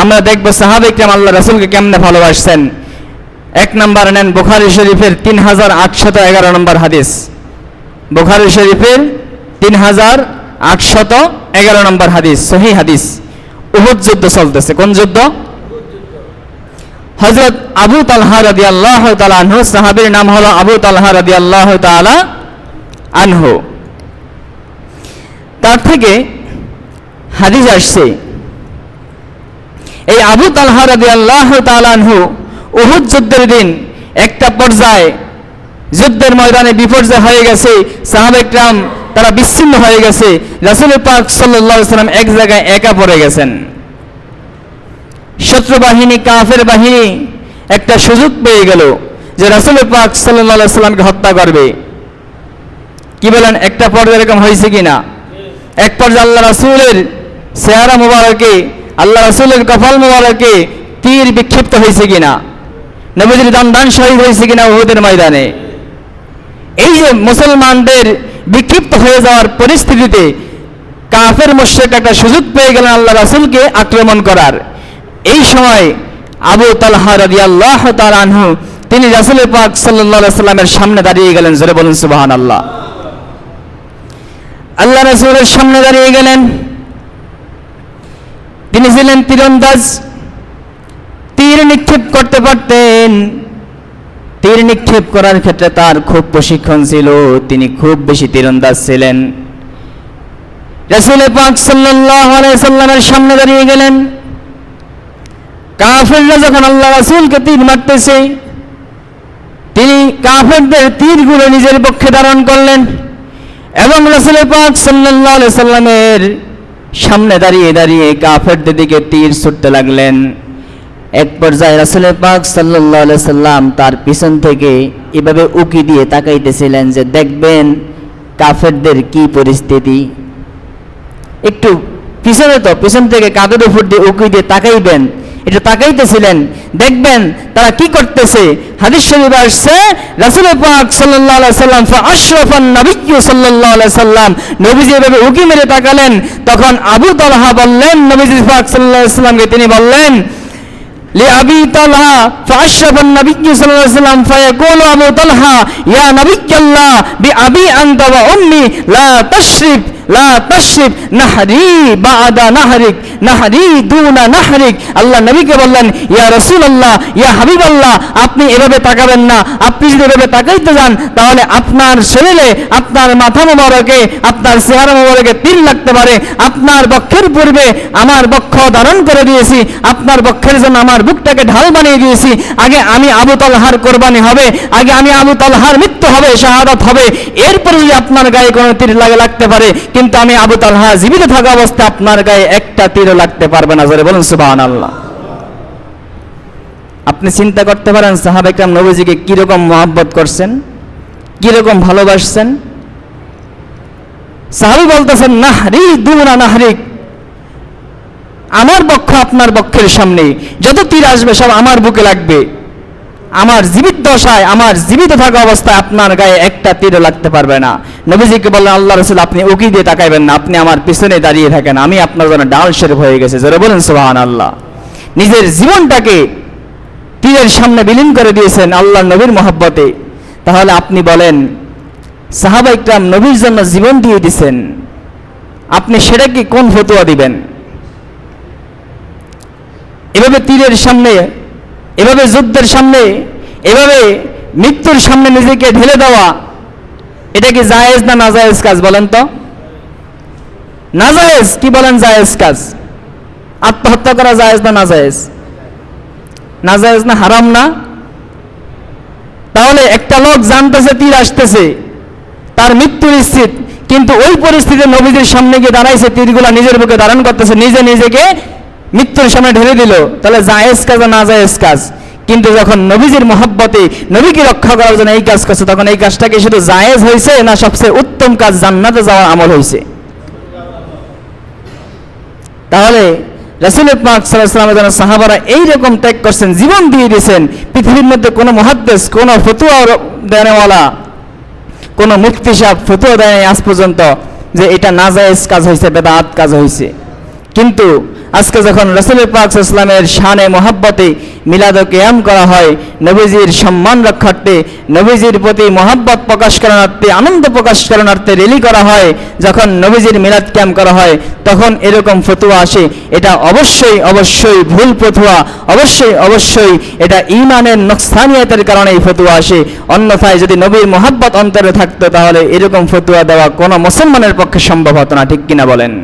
আমরা দেখব সাহাবায়ে কেরাম আল্লাহ রাসূলকে কেমনে ভালোবাসছেন। এক নম্বর নেন বুখারী শরীফের 3811 নম্বর হাদিস। বুখারী শরীফের 3811 নম্বর হাদিস, সহিহ হাদিস। উহুদ যুদ্ধ চলতেছে। কোন যুদ্ধ? হযরত আবু তালহা রাদিয়াল্লাহু তাআলা আনহু, সাহাবীর নাম হলো আবু তালহা রাদিয়াল্লাহু তাআলা আনহু। তার থেকে হাদিস আসছে, এই আবু তালহা রাদিয়াল্লাহু তাআলা আনহু উহুদ যুদ্ধের দিন একটা পর্যায়ে যুদ্ধের ময়দানে বিপর্যয় হয়ে গেছে, সাহাবায়ে কেরাম তারা বিচ্ছিন্ন হয়ে গেছে, রাসূল পাক সাল্লাল্লাহু আলাইহি ওয়াসাল্লাম এক জায়গায় একা পড়ে গেছেন। শত্রু বাহিনী, কাফের বাহিনী একটা সুযোগ পেয়ে গেল যে রাসূল পাক সাল্লাল্লাহু আলাইহি ওয়াসাল্লামকে হত্যা করবে। কি বলেন, একটা পর্যায়ে এরকম হয়েছে কিনা? এক পর্যায়ে আল্লাহ রাসূলের চেহারা মুবারকে, আল্লাহ রাসূলের কপাল মুবারকে তীর বিক্ষিপ্ত হয়েছে কিনা? নবীজির দান শহীদ হয়েছে কিনা উহুদের ময়দানে? এই যে মুসলমানদের বিক্ষিপ্ত হয়ে যাওয়ার পরিস্থিতিতে কাফের মুশরিক একটা সুযোগ পেয়ে গেলেন আল্লাহ রাসূলকে আক্রমণ করার। এই সময় আবু তালহা রাদিয়াল্লাহু তাআলা আনহু তিনি রাসূল পাক সাল্লাল্লাহু আলাইহি ওয়াসাল্লামের সামনে দাঁড়িয়ে গেলেন। জোরে বলুন সুবহানাল্লাহ। আল্লাহ রাসূলের সামনে দাঁড়িয়ে গেলেন। তিনি ছিলেন তীরন্দাজ, তীর নিক্ষেপ করতে পারতেন। তীর নিক্ষেপ করার ক্ষেত্রে তার খুব প্রশিক্ষণ ছিল, তিনি খুব বেশি তীরন্দাজ ছিলেন। রাসূল পাক সাল্লাল্লাহু আলাইহি ওয়াসাল্লামের সামনে দাঁড়িয়ে গেলেন। কাফেররা যখন আল্লাহ রাসূলকে তীর মারতেছে, তিনি কাফেরদের তীরগুলো নিজের পক্ষে ধারণ করলেন এবং রাসূল পাক সাল্লাল্লাহু আলাইহি ওয়াসাল্লামের সামনে দাঁড়িয়ে দাঁড়িয়ে কাফেরদের দিকে তীর ছুটতে লাগলেন। এক পর্যায়ে রাসূল পাক সাল্লাল্লাহু আলাইহি ওয়াসাল্লাম তার পিছন থেকে এভাবে উকি দিয়ে তাকাইতেছিলেন যে দেখবেন কাফেরদের কি পরিস্থিতি। একটু পিছনে, তো পিছন থেকে কাঁধের উপর দিয়ে উকি দিয়ে তাকাইবেন, এটা তাকাইতেছিলেন, দেখবেন তারা কি করতেছে। হাদিস শরীফে আসছে রাসূল পাক সাল্লাল্লাহু আলাইহি ওয়াসাল্লাম ফাআশরাফান নবিয়্যু সাল্লাল্লাহু আলাইহি ওয়াসাল্লাম, নবীজি এভাবে উকি মেরে তাকালেন। তখন আবু তালহা বললেন নবীজি পাক সাল্লাল্লাহু আলাইহি ওয়াসাল্লামকে, তিনি বললেন লি আবি তালহা ফাআশরাফান নবিয়্যু সাল্লাল্লাহু আলাইহি ওয়াসাল্লাম ফায়াকুলু আবু তালহা ইয়া নবিয়্যাল্লাহ বিআবি আনতা ওয়া উম্মি লা তাশরিফ লা তাশরিফ নাহরি বাদা নাহরিক নাহরি দুনা নাহরিক। আল্লাহ নবীকে বললেন ইয়া রাসূলুল্লাহ, ইয়া হাবিবাল্লাহ, আপনি এভাবে তাকাবেন না। আপনি যদি এভাবে তাকাইতে যান তাহলে আপনার শরীরে, আপনার মাথা মোবারকে, আপনার চেহারা মোবারকে তীর লাগতে পারে। আপনার বক্ষের পূর্বে আমার বক্ষ ধারণ করে দিয়েছি, আপনার বক্ষের জন্য আমার বুকটাকে ঢাল বানিয়ে দিয়েছি। আগে আমি আবু তালহার কোরবানি হবে, আগে আমি আবু তালহার মৃত্যু হবে, শাহাদাত হবে, এরপরে যদি আপনার গায়ে কোনো তীর লাগতে পারে, কিন্তু আমি আবু তালহা জীবিত থাকা অবস্থায় আপনার গায়ে একটা তীরও লাগতে পারবে না। জোরে বলুন সুবহানাল্লাহ। আপনি চিন্তা করতে পারেন সাহাবায়ে কেরাম নবীজিকে কিরকম মহব্বত করছেন, কিরকম ভালোবাসছেন। সাহাবী বলতেছেন নাহরি দুনা নাহরিক, আমার বক্ষ আপনার বক্ষের সামনে, যত তীর আসবে সব আমার বুকে লাগবে। আমার জীবিত দশায়, আমার জীবিত থাকা অবস্থায় আপনার গায়ে একটা তীরও লাগতে পারবে না। নবীজিকে বললেন আল্লাহ রাসূল আপনি উকি দিয়ে তাকাইবেন না, আপনি আমার পিছনে দাঁড়িয়ে থাকেন, আমি আপনার জন্য ডাল শরীফ হয়ে গেছে। জোরে বলেন সুবহানাল্লাহ। নিজের জীবনটাকে তীরের সামনে বিলীন করে দিয়েছেন আল্লাহর নবীর মহব্বতে। তাহলে আপনি বলেন সাহাবায়ে কেরাম নবীর জন্য জীবন দিয়ে দিয়েছেন, আপনি সেটা কি কোন ফতোয়া দিবেন? এভাবে তীরের সামনে, এভাবে যুদ্ধের সামনে, এভাবে মৃত্যুর সামনে নিজেকে ঢেলে দেওয়া, এটা কি জায়েজ না নাজায়েজ কাজ বলেন তো? নাজায়েজ। কি বলেন, জায়েজ কাজ। আত্মহত্যা করা জায়েজ না নাজায়েজ? নাজায়েজ না, হারাম না? তাহলে একটা লোক জানতেছে তীর আসতেছে, তার মৃত্যু নিশ্চিত, কিন্তু ওই পরিস্থিতিতে নবীজির সামনে গিয়ে দাঁড়াইছে, তীরগুলা নিজের বুকে ধারণ করতেছে, নিজে নিজেকে মৃত্যুর সামনে ঢেলে দিল, তাহলে জায়েজ কাজ না নাজায়েজ কাজ? কিন্তু যখন নবীজির মহব্বতে নবীকে রক্ষা করার জন্য এই কাজ করছে, তখন এই কাজটা কি শুধু জায়েজ হয়েছে না সবচেয়ে উত্তম কাজ, জান্নাতে যাওয়ার আমল হয়েছে? তাহলে রাসূল পাক সাল্লাল্লাহু আলাইহি ওয়াসাল্লামের জন্য সাহাবারা এইরকম ত্যাগ করছেন, জীবন দিয়ে দিয়েছেন। পৃথিবীর মধ্যে কোনো মুহাদ্দিস, কোনো ফতোয়া দেওয়ালা, কোনো মুফতি সাহেব ফতোয়া দেয় আজ পর্যন্ত যে এটা নাজায়েজ কাজ হয়েছে, বেদাত কাজ হয়েছে। কিন্তু আজকে যখন রাসূল পাক সাল্লাল্লাহু আলাইহি ওয়াসাল্লামের শানে মহব্বতে মিলাদ ও কিয়াম করা হয়, নবীজির সম্মান রক্ষার্থে, নবীজির প্রতি মহব্বত প্রকাশ করার্থে, আনন্দ প্রকাশ করার্থে র্যালি করা হয়, যখন নবীজির মিলাদ কিয়াম করা হয়, তখন এরকম ফতোয়া আসে, এটা অবশ্যই অবশ্যই ভুল ফতোয়া, অবশ্যই অবশ্যই এটা ঈমানের নকসানিয়াতের কারণে এই ফতোয়া আসে। অন্যথায় যদি নবীর মহব্বত অন্তরে থাকতো তাহলে এরকম ফতোয়া দেওয়া কোনো মুসলমানের পক্ষে সম্ভব হতো না, ঠিক কিনা বলেন?